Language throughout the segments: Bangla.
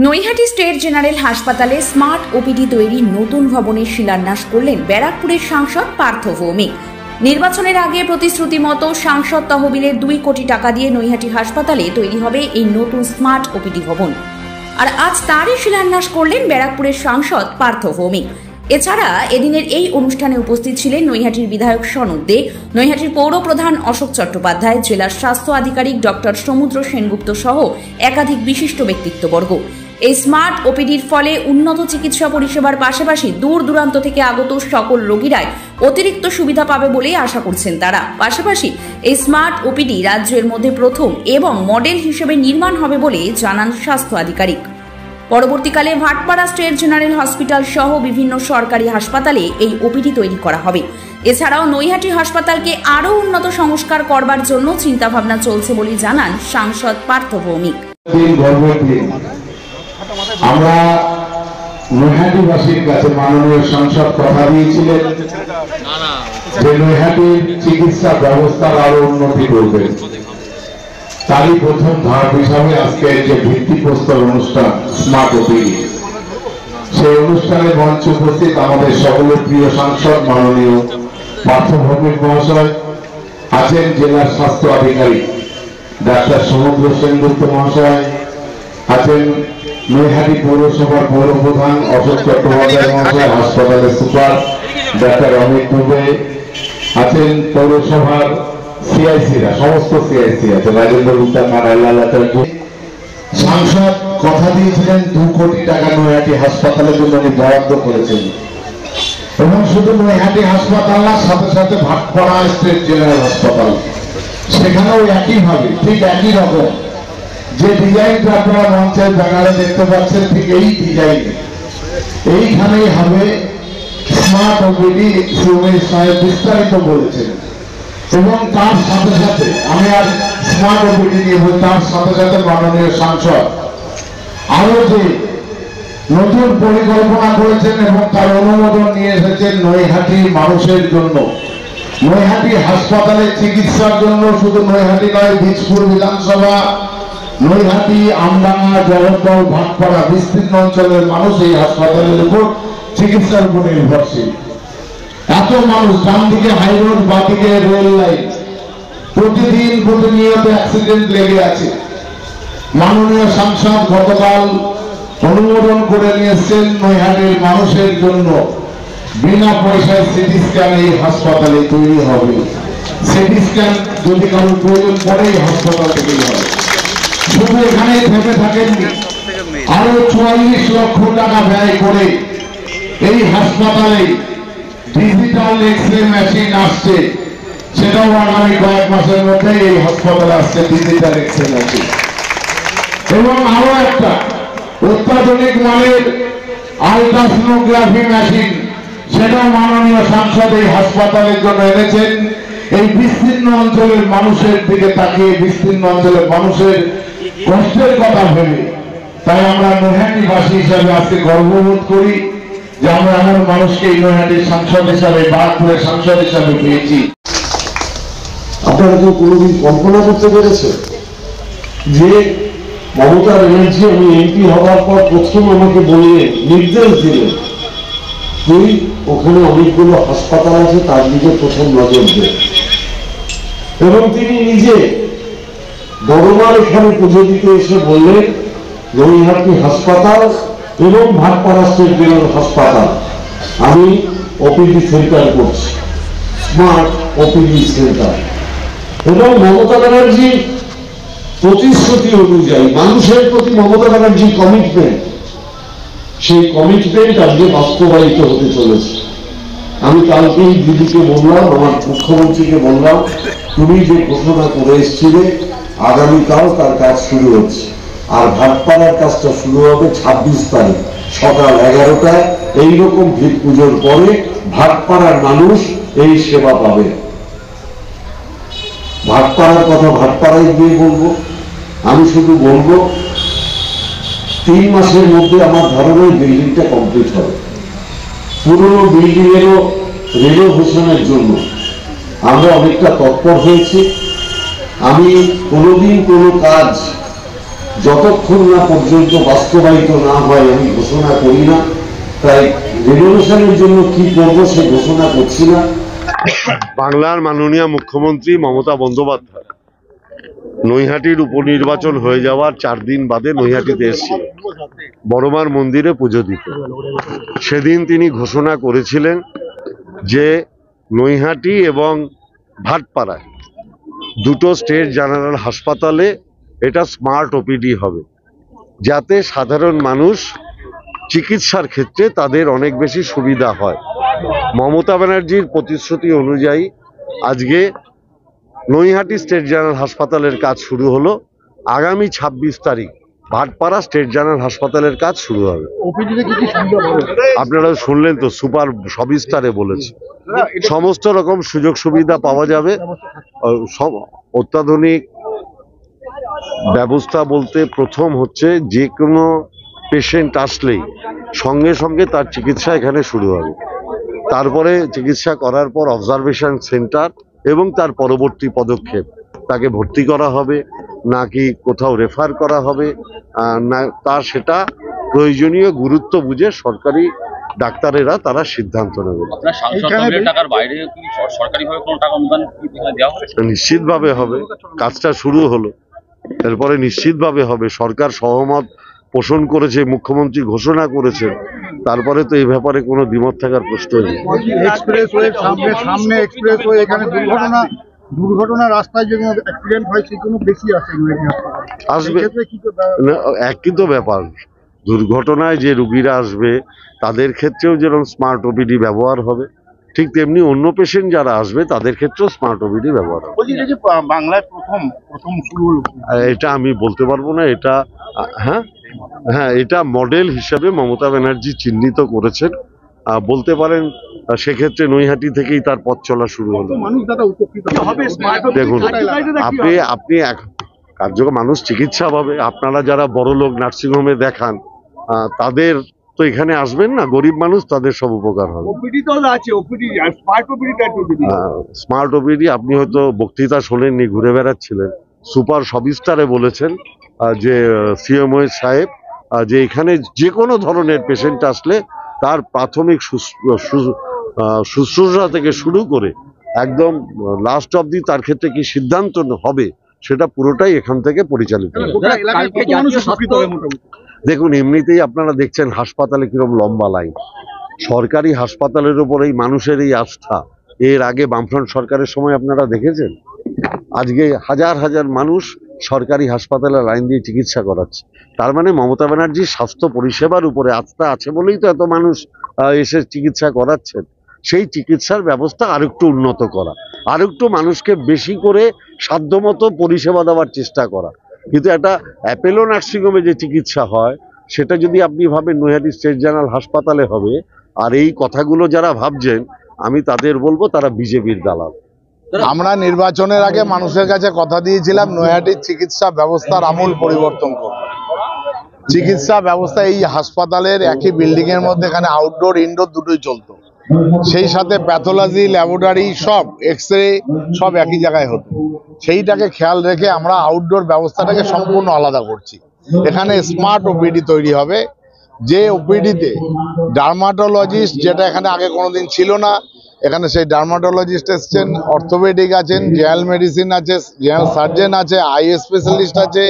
নৈহাটি স্টেট জেনারেল হাসপাতালে স্মার্ট ওপিডি তৈরির নতুন ভবনের শিলান্যাস করলেন ব্যারাকপুরের সাংসদ পার্থ ভৌমিক। নির্বাচনের আগে প্রতিশ্রুতি মতো সাংসদ তহবিলে 2 কোটি টাকা দিয়ে নৈহাটি হাসপাতালে তৈরি হবে এই নতুন স্মার্ট ওপিডি ভবন। আর আজ তারই শিলান্যাস করলেন ব্যারাকপুরের সাংসদ পার্থ ভৌমিক। এছাড়া এদিনের এই অনুষ্ঠানে উপস্থিত ছিলেন নৈহাটির বিধায়ক সনদ দে, নৈহাটির পৌর প্রধান অশোক চট্টোপাধ্যায়, জেলার স্বাস্থ্য আধিকারিক ডক্টর সমুদ্র সেনগুপ্ত সহ একাধিক বিশিষ্ট ব্যক্তিত্ববর্গ। এই স্মার্ট ওপিডির ফলে উন্নত চিকিৎসা পরিষেবার পাশাপাশি দূর দূরান্ত থেকে আগত সকল রোগীরাই অতিরিক্ত সুবিধা পাবে বলে আশা করছেন তারা। পাশাপাশি এই স্মার্ট ওপিডি রাজ্যের মধ্যে প্রথম এবং মডেল হিসেবে নির্মাণ হবে বলে জানান স্বাস্থ্য আধিকারিক। পরবর্তীকালে ভাটপাড়া স্টেট জেনারেল হসপিটাল সহ বিভিন্ন সরকারি হাসপাতালে এই ওপিডি তৈরি করা হবে। এছাড়াও নৈহাটি হাসপাতালকে আরও উন্নত সংস্কার করবার জন্য চিন্তাভাবনা চলছে বলে জানান সাংসদ পার্থ ভৌমিক। আমরা নৈহাটিবাসীর কাছে মাননীয় সাংসদ কথা দিয়েছিলেন যে নৈহাটির চিকিৎসা ব্যবস্থার আরো উন্নতি করবেন। তারই প্রথম ধাপ হিসাবে আজকে যে ভিত্তিপ্রস্তর অনুষ্ঠান স্মার্ট ওপিডি, সেই অনুষ্ঠানে মঞ্চে উপস্থিত আমাদের সকলের প্রিয় সাংসদ মাননীয় পার্থ ভৌমিক মহাশয় আছেন, জেলার স্বাস্থ্য আধিকারিক ডাক্তার সমুদ্র সেনগুপ্ত মহাশয় আছেন, নৈহাটি পৌরসভার পৌর প্রধান অশোক চট্টোপাধ্যায় মহাশয়, হাসপাতালের সুপার ডাক্তার অমিত দুবে আছেন, পৌরসভার সিআইসিরা, সমস্ত সিআইসি আছে, রাজেন্দ্র গুপ্তা, নারায়ণলাল আচার্য। সাংসদ কথা দিয়েছিলেন 2 কোটি টাকা নৈহাটি হাসপাতালের জন্য বরাদ্দ করেছেন, এবং শুধু নৈহাটি হাসপাতাল না, সাথে সাথে ভাটপাড়া স্টেট জেনারেল হাসপাতাল, সেখানেও একইভাবে ঠিক একই রকম যে ডিজাইনটা আপনারা মঞ্চের ব্যানারে দেখতে পাচ্ছেন, ঠিক এই ডিজাইনে এইখানেই হবে স্মার্ট ওপিডি। সাহেব বিস্তারিত বলেছেন, এবং তার সাথে সাথে আমি আর স্মার্ট ওপিডি নিয়ে বলি, তার সাথে সাথে মাননীয় সাংসদ আরো যে নতুন পরিকল্পনা করেছেন এবং তার অনুমোদন নিয়ে এসেছেন নৈহাটির মানুষের জন্য, নৈহাটি হাসপাতালে চিকিৎসার জন্য। শুধু নৈহাটি নয়, বীজপুর বিধানসভা, নৈহাটি, আমডাঙ্গা, জগদ্দল, ভাটপাড়া বিস্তীর্ণ অঞ্চলের মানুষ এই হাসপাতালের উপর চিকিৎসার উপর নির্ভরশীল। এত মানুষ, ডান দিকে হাইরোড, বাদিকে রেল লাইন, প্রতিদিন প্রতিনিয়ত অ্যাক্সিডেন্ট লেগে আছে। মাননীয় সাংসদ গতকাল অনুমোদন করে নিয়েছেন নৈহাটির মানুষের জন্য বিনা পয়সায় সিটি স্ক্যান এই হাসপাতালে তৈরি হবে। সিটি স্ক্যান যদি কারো প্রয়োজন পড়ে এই হাসপাতাল থেকেই হবে। শুধু এখানে থেমে থাকেননি, আরো 44 লক্ষ টাকা ব্যয় করে এই হাসপাতালে ডিজিটাল এক্সরে মেশিন আসছে, সেটাও আগামী কয়েক মাসের মধ্যে এই হাসপাতালে আসছে ডিজিটাল এক্সরে মেশিন। এবং আরো একটা অত্যাধুনিক মানের আলট্রাসোনোগ্রাফি মেশিন, সেটাও মাননীয় সাংসদ এই হাসপাতালের জন্য এনেছেন। এই বিস্তীর্ণ অঞ্চলের মানুষের দিকে তাকিয়ে, বিস্তীর্ণ অঞ্চলের মানুষের কষ্টের কথা ভেবে, তাই আমরা নৈহাটিবাসী হিসাবে আজকে গর্ববোধ করি যে আমরা এমন মানুষকে এই নৈহাটির সাংসদ হিসাবে, বারাকপুরের সাংসদ হিসাবে পেয়েছি। আপনারা কেউ কোনোদিন কল্পনা করতে পেরেছে যে মমতা ব্যানার্জি আমি এমপি হওয়ার পর প্রথম আমাকে বলে নির্দেশ দিলেন, তুই ওখানে অনেকগুলো হাসপাতাল আছে তার দিকে প্রথম নজর দে। এবং তিনি নিজে বড়মার এখানে পুজো দিতে এসে বললেন, নৈহাটি হাসপাতাল এবং ভাটপাড়া স্টেট জেনারেল হাসপাতাল আমি ওপিডি সেন্টার করছি, স্মার্ট ওপিডি সেন্টার। এবং মমতা ব্যানার্জির প্রতিশ্রুতি অনুযায়ী মানুষের প্রতি মমতা ব্যানার্জির কমিটমেন্ট, সেই কমিটমেন্ট আজকে বাস্তবায়িত হতে চলেছে। আমি কালকেই দিদিকে বললাম, আমার মুখ্যমন্ত্রীকে বললাম, তুমি যে ঘোষণা করে এসেছিলে আগামীকাল তার কাজ শুরু হচ্ছে। আর ভাটপাড়ার কাজটা শুরু হবে 26 তারিখ সকাল 11টায়। এইরকম ভিত পুজোর পরে ভাটপাড়ার মানুষ এই সেবা পাবে। ভাটপাড়ার কথা ভাটপাড়ায় গিয়ে বলবো। আমি শুধু বলবো 3 মাসের মধ্যে আমার ধারণায় বিল্ডিংটা কমপ্লিট হবে। পুরনো বিল্ডিং এরও রেনোভেশনের জন্য আমরা অনেকটা তৎপর হয়েছি। আমি কোনোদিন কোনো কাজ যতক্ষণ না পর্যন্ত বাস্তবায়িত না হয় আমি ঘোষণা করি না। তাই রেভলিউশনের জন্য কি করবো সে ঘোষণা করছি না। বাংলার মাননীয় মুখ্যমন্ত্রী মমতা বন্দ্যোপাধ্যায় নৈহাটির উপনির্বাচন হয়ে যাওয়ার 4 দিন বাদে নৈহাটিতে এসেছিলেন বড়মার মন্দিরে পুজো দিতে। সেদিন তিনি ঘোষণা করেছিলেন যে নৈহাটি এবং ভাটপাড়ায় দুটো স্টেট জেনারেল হাসপাতালে এটা স্মার্ট ওপিডি হবে, যাতে সাধারণ মানুষ চিকিৎসার ক্ষেত্রে তাদের অনেক বেশি সুবিধা হয়। মমতা ব্যানার্জির প্রতিশ্রুতি অনুযায়ী আজকে নৈহাটি স্টেট জেনারেল হাসপাতালের কাজ শুরু হলো। আগামী 26 তারিখ ভাটপাড়া স্টেট জেনারেল হাসপাতালের কাজ শুরু হবে। আপনারা শুনলেন তো, সুপার সবিস্তারে বলেছে সমস্ত রকম সুযোগ সুবিধা পাওয়া যাবে। সব অত্যাধুনিক ব্যবস্থা বলতে প্রথম হচ্ছে যে কোনো পেশেন্ট আসলেই সঙ্গে সঙ্গে তার চিকিৎসা এখানে শুরু হবে। তারপরে চিকিৎসা করার পর অবজারভেশন সেন্টার এবং তার পরবর্তী পদক্ষেপ, তাকে ভর্তি করা হবে নাকি কোথাও রেফার করা হবে না, তার সেটা প্রয়োজনীয় গুরুত্ব বুঝে সরকারি ডাক্তারেরা তারা সিদ্ধান্ত নেবে। নিশ্চিতভাবে হবে, কাজটা শুরু হলো, এরপরে নিশ্চিতভাবে হবে। সরকার সহমত পোষণ করেছে, মুখ্যমন্ত্রী ঘোষণা করেছেন, তারপরে তো এই ব্যাপারে কোনো দ্বিমত থাকার প্রশ্নই নেই। দুর্ঘটনা রাস্তায় যদি অ্যাক্সিডেন্ট হয় সেগুলো বেশি আসবে। একই তো ব্যাপার, দুর্ঘটনায় যে রুগীরা আসবে তাদের ক্ষেত্রেও যেরকম স্মার্ট ওপিডি ব্যবহার হবে, ঠিক তেমনি অন্য পেশেন্ট যারা আসবে তাদের ক্ষেত্রেও স্মার্ট ওপিডি ব্যবহার হবে। বাংলায় প্রথম শুরু হলো, এটা আমি বলতে পারবো না। এটা হ্যাঁ এটা মডেল হিসাবে মমতা ব্যানার্জি চিহ্নিত করেছেন, বলতে পারেন। সেক্ষেত্রে নৈহাটি থেকেই তার পথ চলা শুরু হলো। দেখুন, আপনি কার্যকর মানুষ চিকিৎসা পাবে। আপনারা যারা বড় লোক নার্সিংহোমে দেখান তাদের তো এখানে আসবেন না, গরিব মানুষ, তাদের সব উপকার হবে। স্মার্ট ওপিডি আপনি হয়তো বক্তৃতা শোনেননি, ঘুরে বেড়াচ্ছিলেন। সুপার সবিস্তারে বলেছেন যে সিএমও সাহেব যে এখানে যে কোনো ধরনের পেশেন্ট আসলে তার প্রাথমিক শুশ্রূষা থেকে শুরু করে একদম লাস্ট অবধি তার ক্ষেত্রে কি সিদ্ধান্ত হবে সেটা পুরোটাই এখান থেকে পরিচালিত হবে। দেখুন, এমনিতেই আপনারা দেখছেন হাসপাতালে কিরকম লম্বা লাইন। সরকারি হাসপাতালের উপর এই মানুষের এই আস্থা এর আগে বামফ্রন্ট সরকারের সময় আপনারা দেখেছেন? আজকে হাজার হাজার মানুষ সরকারি হাসপাতালে লাইন দিয়ে চিকিৎসা করাচ্ছে। তার মানে মমতা ব্যানার্জির স্বাস্থ্য পরিষেবার উপরে আস্থা আছে বলেই তো এত মানুষ এসে চিকিৎসা করাচ্ছেন। সেই চিকিৎসার ব্যবস্থা আরেকটু উন্নত করা, আরেকটু মানুষকে বেশি করে সাধ্যমতো পরিষেবা দেওয়ার চেষ্টা করা। কিন্তু একটা অ্যাপেলো নার্সিংহোমে যে চিকিৎসা হয় সেটা যদি আপনি ভাবেন নৈহাটি স্টেট জেনারেল হাসপাতালে হবে, আর এই কথাগুলো যারা ভাবছেন আমি তাদের বলবো তারা বিজেপির দালাল। আমরা নির্বাচনের আগে মানুষের কাছে কথা দিয়েছিলাম নৈহাটির চিকিৎসা ব্যবস্থার আমূল পরিবর্তন করব। চিকিৎসা ব্যবস্থা এই হাসপাতালের একই বিল্ডিং এর মধ্যে এখানে আউটডোর ইনডোর দুটোই চলতো, সেই সাথে প্যাথোলজি, ল্যাবরেটরি, সব এক্সরে সব একই জায়গায় হতো। সেইটাকে খেয়াল রেখে আমরা আউটডোর ব্যবস্থাটাকে সম্পূর্ণ আলাদা করছি। এখানে স্মার্ট ওপিডি তৈরি হবে, যে ওপিডিতে ডার্মাটোলজিস্ট, যেটা এখানে আগে কোনোদিন ছিল না, এখানে সেই ডার্মাটোলজিস্ট এসছেন, অর্থোপেডিক আছেন, জেনারেল মেডিসিন আছে, জেনারেল সার্জন আছে, আই স্পেশালিস্ট আছে,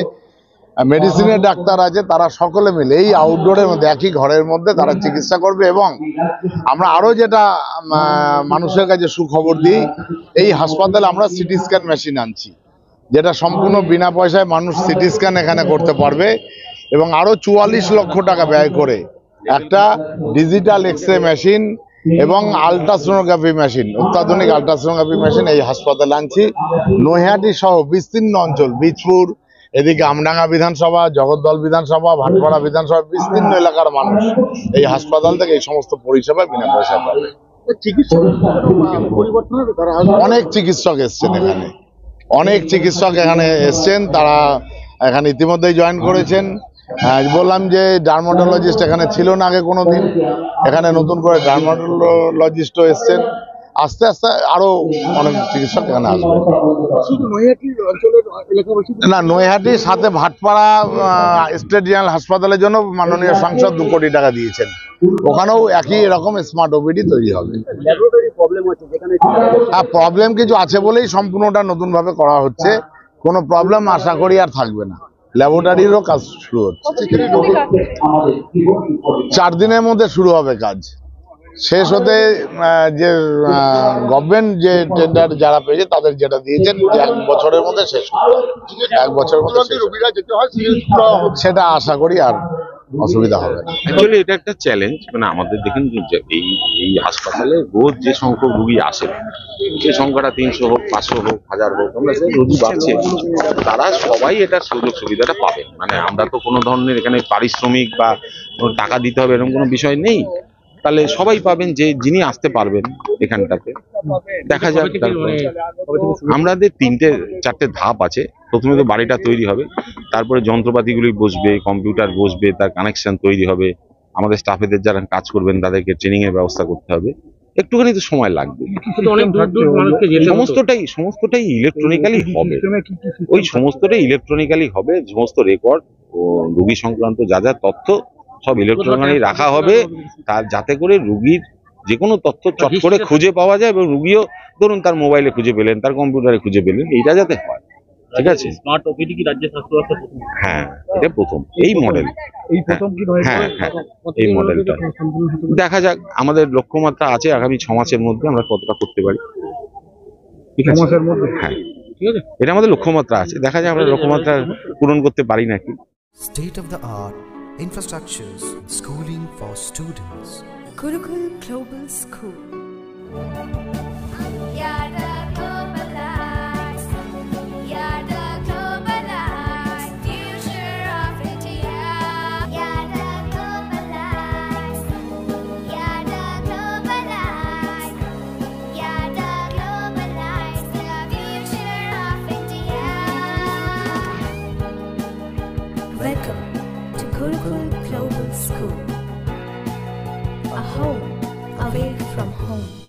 মেডিসিনের ডাক্তার আছে। তারা সকলে মিলে এই আউটডোরের মধ্যে একই ঘরের মধ্যে তারা চিকিৎসা করবে। এবং আমরা আরো যেটা মানুষের কাছে সুখবর দিই, এই হাসপাতালে আমরা সিটি স্ক্যান মেশিন আনছি, যেটা সম্পূর্ণ বিনা পয়সায় মানুষ সিটি স্ক্যান এখানে করতে পারবে। এবং আরো 44 লক্ষ টাকা ব্যয় করে একটা ডিজিটাল এক্সরে মেশিন এবং আলট্রাসোনোগ্রাফি মেশিন, অত্যাধুনিক আলট্রাসোনোগ্রাফি মেশিন এই হাসপাতালে আনছি। নৈহাটি সহ বিস্তীর্ণ অঞ্চল, বীজপুর, এদিকে আমডাঙ্গা বিধানসভা, জগদ্দল বিধানসভা, ভাটপাড়া বিধানসভা, বিস্তীর্ণ এলাকার মানুষ এই হাসপাতাল থেকে এই সমস্ত পরিষেবা বিনা পয়সা পাবে। অনেক চিকিৎসক এসছেন এখানে, অনেক চিকিৎসক এখানে এসছেন, তারা এখানে ইতিমধ্যেই জয়েন করেছেন। বললাম যে ডার্মাটোলজিস্ট এখানে ছিল না আগে কোনোদিন, এখানে নতুন করে ডার্মাটোলজিস্টও এসছেন। আস্তে আস্তে আরো অনেক চিকিৎসক এখানে আসবে। শুধু নৈহাটি অঞ্চলের এলাকাবাসী না, নৈহাটির সাথে ভাটপাড়া স্টেট জেনারেল হাসপাতালের জন্য মাননীয় সাংসদ 2 কোটি টাকা দিয়েছেন। ওখানেও একই রকম স্মার্ট ওপিডি তৈরি হবে। হ্যাঁ, প্রবলেম কিছু আছে বলেই সম্পূর্ণটা নতুন ভাবে করা হচ্ছে। কোনো প্রবলেম আশা করি আর থাকবে না। ল্যাবরেটরিরও কাজ শুরু হচ্ছে। 4 দিনের মধ্যে শুরু হবে কাজ। শেষ হতে যে গভর্নমেন্ট যে টেন্ডার যারা পেয়েছে তাদের যেটা দিয়েছেন যে 1 বছরের মধ্যে শেষ হবে। 1 বছরের মধ্যে শেষ হবে। রোগীরা যেতে হয় সিরিয়াস করা হবে। সেটা আশা করি আর অসুবিধা হবে না। অ্যাকচুয়ালি এটা একটা চ্যালেঞ্জ, মানে আমাদের দেখেন যে এই হাসপাতালে রোজ যে সংখ্যক রুগী আসে, সেই সংখ্যাটা 300 হোক, 500 হোক, 1000 হোক, আমরা যে রোগী পাচ্ছি, তারা সবাই এটার সুযোগ সুবিধাটা পাবেন। মানে আমরা তো কোনো ধরনের এখানে পারিশ্রমিক বা কোনো টাকা দিতে হবে এরকম কোনো বিষয় নেই। তাহলে সবাই পাবেন যে যিনি আসতে পারবেন এখানটাতে। দেখা যাক, আমাদের 3-4টে ধাপ আছে। প্রথমে তো বাড়িটা তৈরি হবে, তারপরে যন্ত্রপাতিগুলি বসবে, কম্পিউটার বসবে, তার কানেকশন তৈরি হবে, আমাদের স্টাফেদের যারা কাজ করবেন তাদেরকে ট্রেনিং এর ব্যবস্থা করতে হবে। একটুখানি তো সময় লাগবে। সমস্তটাই ইলেকট্রনিক্যালি হবে। ওই সমস্তটাই ইলেকট্রনিক্যালি হবে। সমস্ত রেকর্ড ও রোগী সংক্রান্ত যা যা তথ্য সব ইলেকট্রনিক্যালি রাখা হবে, তার যাতে করে রুগীর যে কোনো তথ্য চট করে খুঁজে পাওয়া যায় এবং রুগীও ধরুন তার মোবাইলে খুঁজে পেলেন, তার কম্পিউটারে খুঁজে পেলেন, এইটা যাতে হয়। ঠিক আছে, স্মার্ট ওপিডি কি রাজ্য স্বাস্থ্য ব্যবস্থা প্রথম? হ্যাঁ, এটা প্রথম এই মডেল। হ্যাঁ, এই মডেলটা দেখা যাক। আমাদের লক্ষ্যমাত্রা আছে আগামী 6 মাসের মধ্যে আমরা কতটা করতে পারি। ঠিক আছে, হ্যাঁ, ঠিক আছে, এটা আমাদের লক্ষ্যমাত্রা আছে। দেখা যাক আমরা লক্ষ্যমাত্রা পূরণ করতে পারি নাকি। State of the art infrastructures, schooling for students. Gurukul Global School. Welcome to Gurukul Global School, a home away from home.